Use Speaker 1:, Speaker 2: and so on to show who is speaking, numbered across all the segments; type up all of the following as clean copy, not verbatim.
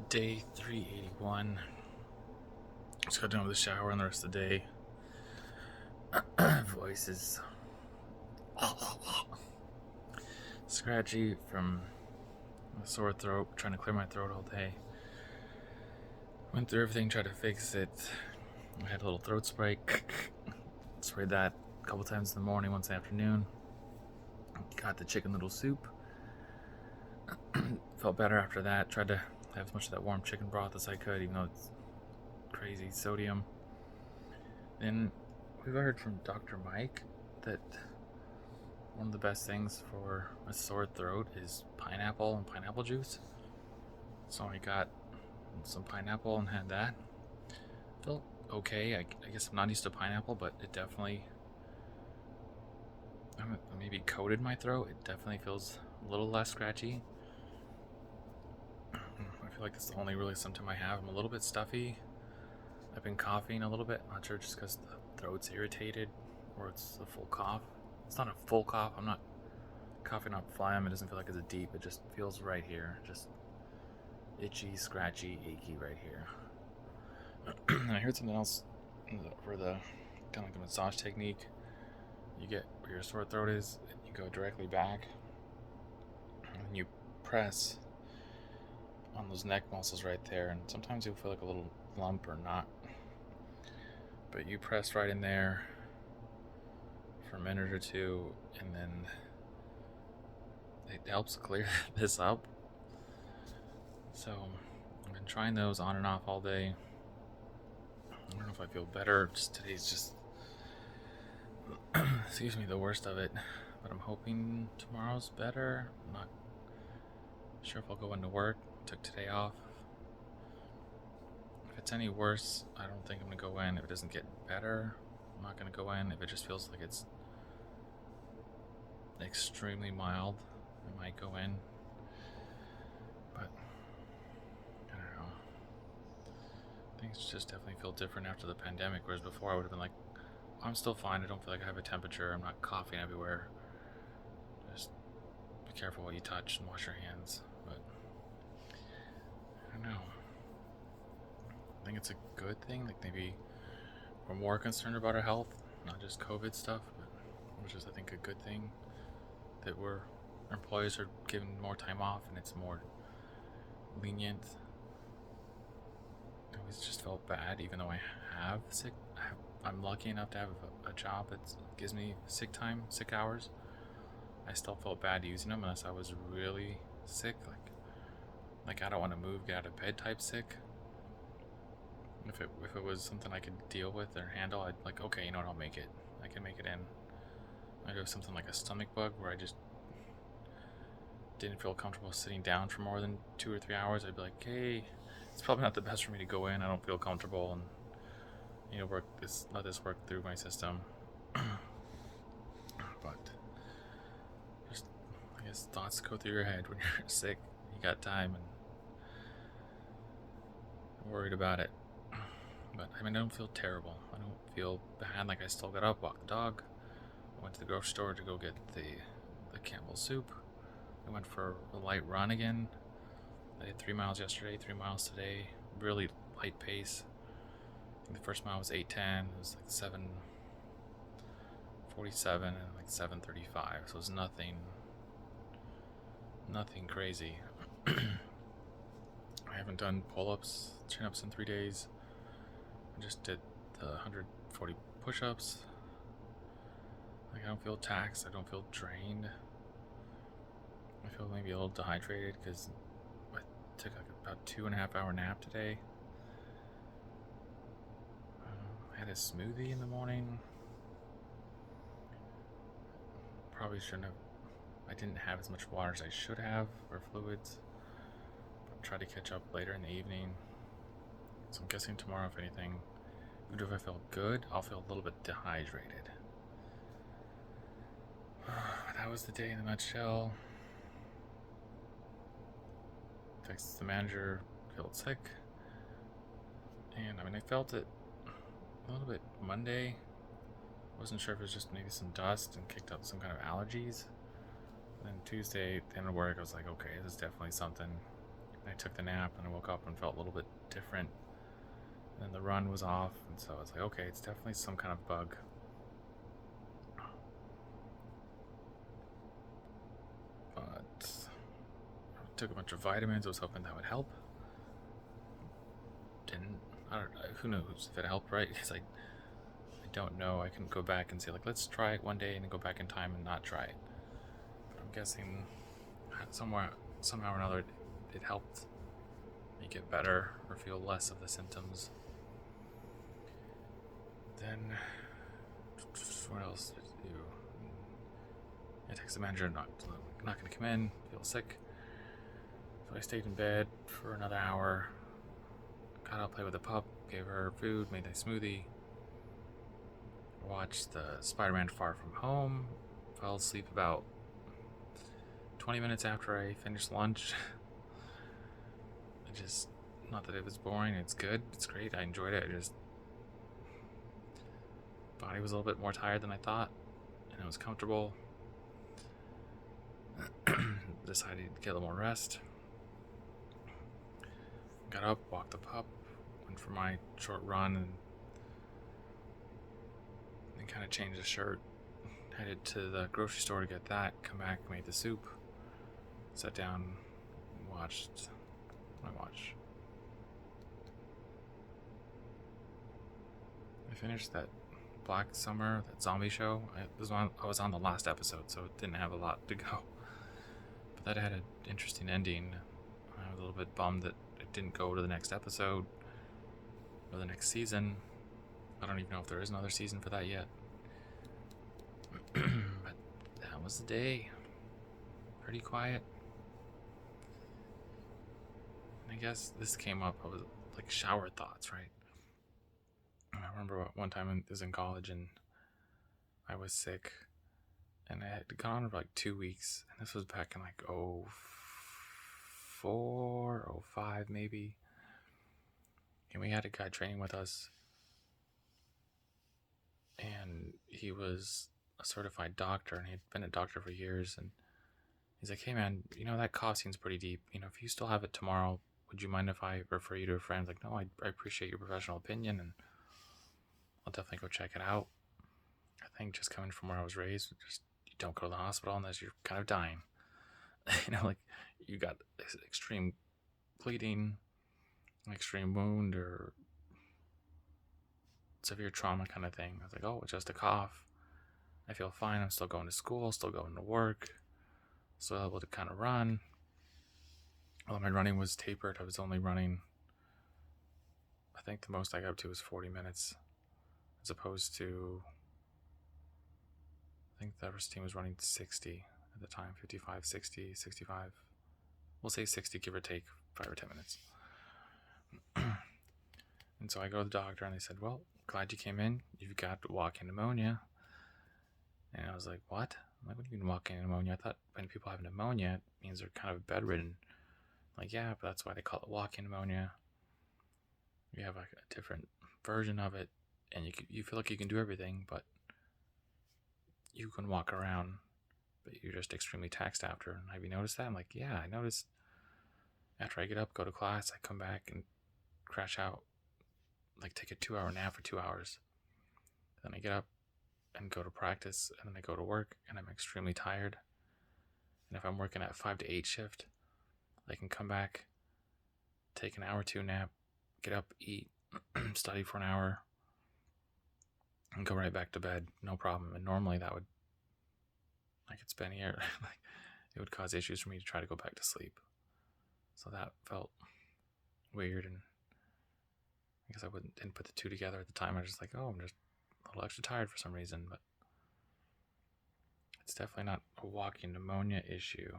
Speaker 1: Day 381. Just got done with the shower and the rest of the day. Voice is scratchy from a sore throat, trying to clear my throat all day. Went through everything, tried to fix it. I had a little throat spray. Sprayed that a couple times in the morning, once in the afternoon. Got the chicken noodle soup. Felt better after that. Tried to have as much of that warm chicken broth as I could, even though it's crazy sodium. And we've heard from Dr. Mike that one of the best things for a sore throat is pineapple and pineapple juice. So I got some pineapple and had that. Felt okay. I guess I'm not used to pineapple, but it definitely maybe coated my throat. It definitely feels a little less scratchy. I feel like it's the only really symptom I have. I'm a little bit stuffy. I've been coughing a little bit. Not sure, just because the throat's irritated or it's a full cough. It's not a full cough. I'm not coughing up phlegm. It doesn't feel like it's a deep. It just feels right here. Just itchy, scratchy, achy right here. And I heard something else for the kind of like the massage technique. You get where your sore throat is, and you go directly back, and you press on those neck muscles right there, and sometimes you'll feel like a little lump or not, but you press right in there for a minute or two, and then it helps clear this up. So I've been trying those on and off all day. I don't know if I feel better. Today's just excuse me, the worst of it, but I'm hoping tomorrow's better. I'm not sure if I'll go into work. Took today off. If it's any worse, I don't think I'm gonna go in. If it doesn't get better, I'm not gonna go in. If it just feels like it's extremely mild, I might go in. But I don't know. Things just definitely feel different after the pandemic, whereas before I would have been like, I'm still fine. I don't feel like I have a temperature. I'm not coughing everywhere. Just be careful what you touch and wash your hands. But I don't know. I think it's a good thing. Like maybe we're more concerned about our health, not just COVID stuff, but which is I think a good thing that our employees are given more time off and it's more lenient. I always just felt bad, even though I have sick. I'm lucky enough to have a job that gives me sick time, sick hours. I still felt bad using them unless I was really sick, like I don't want to move, get out of bed type sick. If it was something I could deal with or handle, I'd like, okay, you know what, I'll make it. I can make it in. I'd have something like a stomach bug where I just didn't feel comfortable sitting down for more than 2 or 3 hours. I'd be like, hey, it's probably not the best for me to go in. I don't feel comfortable, and let this work through my system. But just, I guess thoughts go through your head when you're sick. You got time and worried about it. But I mean, I don't feel terrible. I don't feel bad. Like I still got up, walked the dog. I went to the grocery store to go get the Campbell soup. I went for a light run again. I did 3 miles yesterday, 3 miles today. Really light pace. I think the first mile was 8:10. It was like 7:47 and like 7:35. So it was nothing crazy. I haven't done pull-ups, chin-ups in 3 days. I just did the 140 push-ups. Like I don't feel taxed. I don't feel drained. I feel maybe a little dehydrated because I took like about 2.5 hour nap today. I had a smoothie in the morning. Probably shouldn't have. I didn't have as much water as I should have, or fluids. But try to catch up later in the evening. So I'm guessing tomorrow, if anything, even if I feel good, I'll feel a little bit dehydrated. That was the day in a nutshell. Texted the manager, felt sick. And I mean, I felt it a little bit Monday. Wasn't sure if it was just maybe some dust and kicked up some kind of allergies. And then Tuesday, at the end of work, I was like, okay, this is definitely something. I took the nap and I woke up and felt a little bit different. And the run was off, and so I was like, okay, it's definitely some kind of bug. But I took a bunch of vitamins. I was hoping that would help. Didn't. I don't know. Who knows if it helped, right? Because I don't know. I can go back and say, like, let's try it one day and then go back in time and not try it. But I'm guessing somehow or another, it helped me get better or feel less of the symptoms. Then, what else did I do? I texted the manager, not going to come in, feel sick. So I stayed in bed for another hour. Got out, played with the pup, gave her food, made a smoothie. Watched the Spider-Man Far From Home. Fell asleep about 20 minutes after I finished lunch. Not that it was boring, it's good, it's great, I enjoyed it. Body was a little bit more tired than I thought, and it was comfortable. Decided to get a little more rest. Got up, walked the pup, went for my short run, and then kind of changed the shirt. Headed to the grocery store to get that, come back, made the soup, sat down, watched my watch. I finished that Black Summer, that zombie show. I was on the last episode, so it didn't have a lot to go. But that had an interesting ending. I was a little bit bummed that it didn't go to the next episode or the next season. I don't even know if there is another season for that yet. But that was the day. Pretty quiet. And I guess this came up, I was like shower thoughts, right? I remember one time I was in college and I was sick and I had gone on for like 2 weeks, and this was back in like 04, 05 maybe. And we had a guy training with us, and he was a certified doctor, and he'd been a doctor for years, and he's like, hey man, that cough seems pretty deep. If you still have it tomorrow, would you mind if I refer you to a friend? Like, no, I appreciate your professional opinion, and I'll definitely go check it out. I think just coming from where I was raised, just you don't go to the hospital unless you're kind of dying. Like you got extreme bleeding, an extreme wound, or severe trauma kind of thing. I was like, oh, it's just a cough. I feel fine. I'm still going to school, still going to work, still able to kind of run. Although my running was tapered, I was only running, I think the most I got up to was 40 minutes, as opposed to, I think the Everest team was running 60 at the time, 55, 60, 65. We'll say 60, give or take 5 or 10 minutes. And so I go to the doctor, and they said, well, glad you came in. You've got walk-in pneumonia. And I was like, what? I'm like, what do you mean walk-in pneumonia? I thought when people have pneumonia, it means they're kind of bedridden. Like, yeah, but that's why they call it walk-in pneumonia. You have like a different version of it, and you feel like you can do everything, but you can walk around, but you're just extremely taxed after. And have you noticed that? I'm like, yeah, I noticed. After I get up, go to class, I come back and crash out, like take a 2-hour nap for 2 hours. Then I get up and go to practice, and then I go to work, and I'm extremely tired. And if I'm working at 5 to 8 shift, I can come back, take an hour or two nap, get up, eat, study for an hour, and go right back to bed, no problem. And normally that would, I could spend here, like it would cause issues for me to try to go back to sleep. So that felt weird, and I guess I didn't put the two together at the time. I was just like, oh, I'm just a little extra tired for some reason, but it's definitely not a walking pneumonia issue.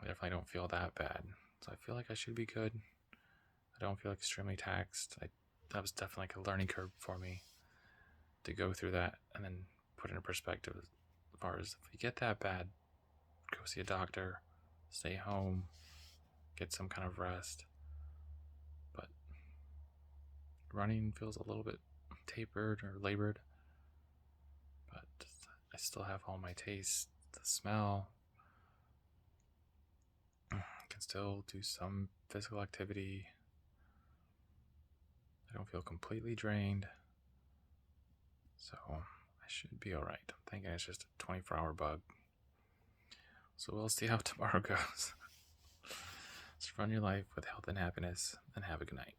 Speaker 1: I definitely don't feel that bad, so I feel like I should be good. I don't feel extremely taxed. That was definitely like a learning curve for me to go through that and then put it in perspective as far as if you get that bad, go see a doctor, stay home, get some kind of rest. But running feels a little bit tapered or labored, but I still have all my taste, the smell. can still do some physical activity. I don't feel completely drained. So I should be alright. I'm thinking it's just a 24-hour bug. So we'll see how tomorrow goes. Just run your life with health and happiness, and have a good night.